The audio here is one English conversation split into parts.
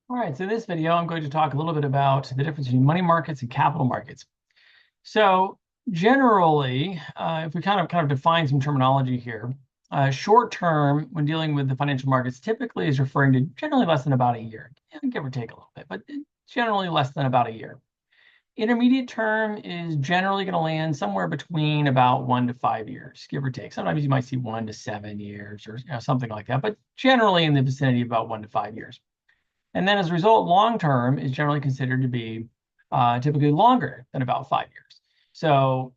All right, so in this video, I'm going to talk a little bit about the difference between money markets and capital markets. So generally, if we kind of define some terminology here, short term, when dealing with the financial markets, typically is referring to generally less than about a year, give or take a little bit, but generally less than about a year. Intermediate term is generally going to land somewhere between about 1 to 5 years, give or take. Sometimes you might see 1 to 7 years or something like that, but generally in the vicinity of about 1 to 5 years. And then as a result, long term is generally considered to be typically longer than about 5 years. So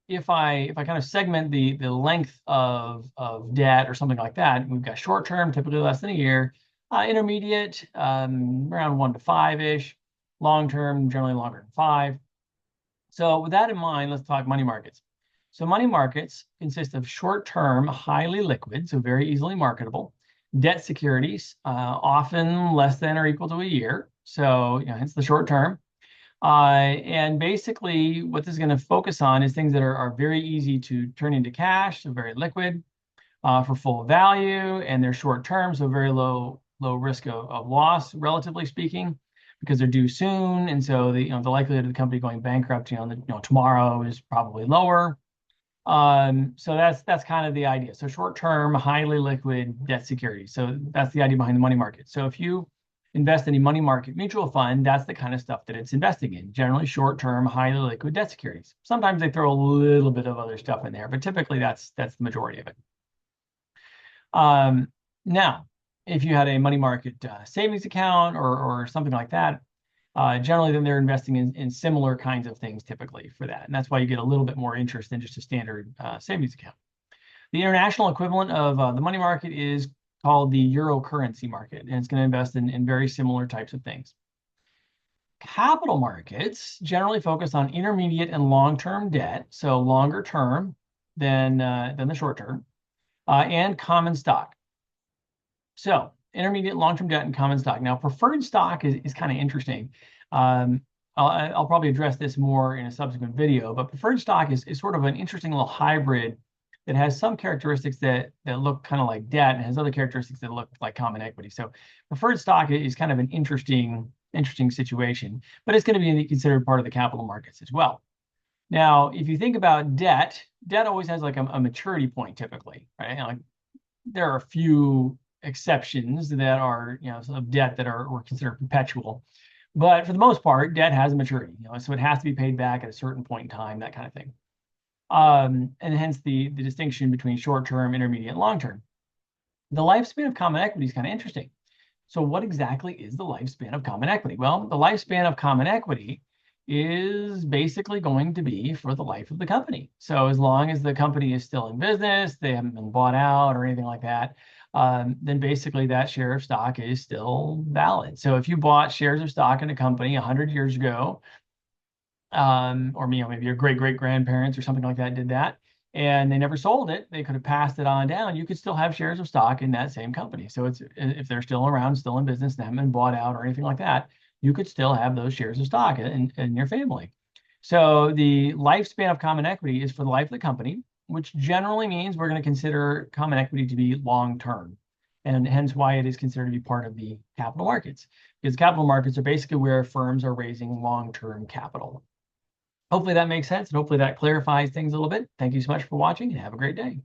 if I kind of segment the length of debt or something like that, we've got short term, typically less than a year, intermediate around 1 to 5 ish, long term generally longer than 5. So with that in mind, let's talk money markets. So money markets consist of short-term, highly liquid, so very easily marketable, debt securities, often less than or equal to a year. So, hence the short term. And basically, what this is going to focus on is things that are very easy to turn into cash, so very liquid, for full value, and they're short term, so very low risk of loss, relatively speaking, because they're due soon, and so the likelihood of the company going bankrupt, tomorrow is probably lower. So that's kind of the idea. So short-term, highly liquid debt security. So that's the idea behind the money market. So if you invest in a money market mutual fund, that's the kind of stuff that it's investing in. Generally short-term, highly liquid debt securities. Sometimes they throw a little bit of other stuff in there, but typically that's the majority of it. Now, if you had a money market savings account or something like that, generally then they're investing in similar kinds of things typically for that. And that's why you get a little bit more interest than just a standard savings account. The international equivalent of the money market is called the euro currency market, and it's going to invest in very similar types of things. Capital markets generally focus on intermediate and long-term debt, so longer term than the short term, and common stock. So intermediate long-term debt and common stock. Now, preferred stock is kind of interesting. Um, I'll probably address this more in a subsequent video, but preferred stock is sort of an interesting little hybrid that has some characteristics that look kind of like debt and has other characteristics that look like common equity. So preferred stock is kind of an interesting situation, but it's going to be considered part of the capital markets as well. Now, if you think about debt always has like a maturity point typically, right? Like, there are a few exceptions that are, of debt that are considered perpetual. But for the most part, debt has a maturity, so it has to be paid back at a certain point in time, that kind of thing. And hence the distinction between short-term, intermediate, and long-term. The lifespan of common equity is kind of interesting. So what exactly is the lifespan of common equity? Well, the lifespan of common equity is basically going to be for the life of the company. So as long as the company is still in business, they haven't been bought out or anything like that, then basically that share of stock is still valid. So if you bought shares of stock in a company 100 years ago, or maybe your great grandparents or something like that did that, and they never sold it, they could have passed it on down. You could still have shares of stock in that same company. So it's if they're still around, still in business, and haven't been bought out or anything like that, you could still have those shares of stock in your family. So the lifespan of common equity is for the life of the company, which generally means we're going to consider common equity to be long term, and hence why it is considered to be part of the capital markets, because capital markets are basically where firms are raising long-term capital. Hopefully that makes sense, and hopefully that clarifies things a little bit. Thank you so much for watching, and have a great day.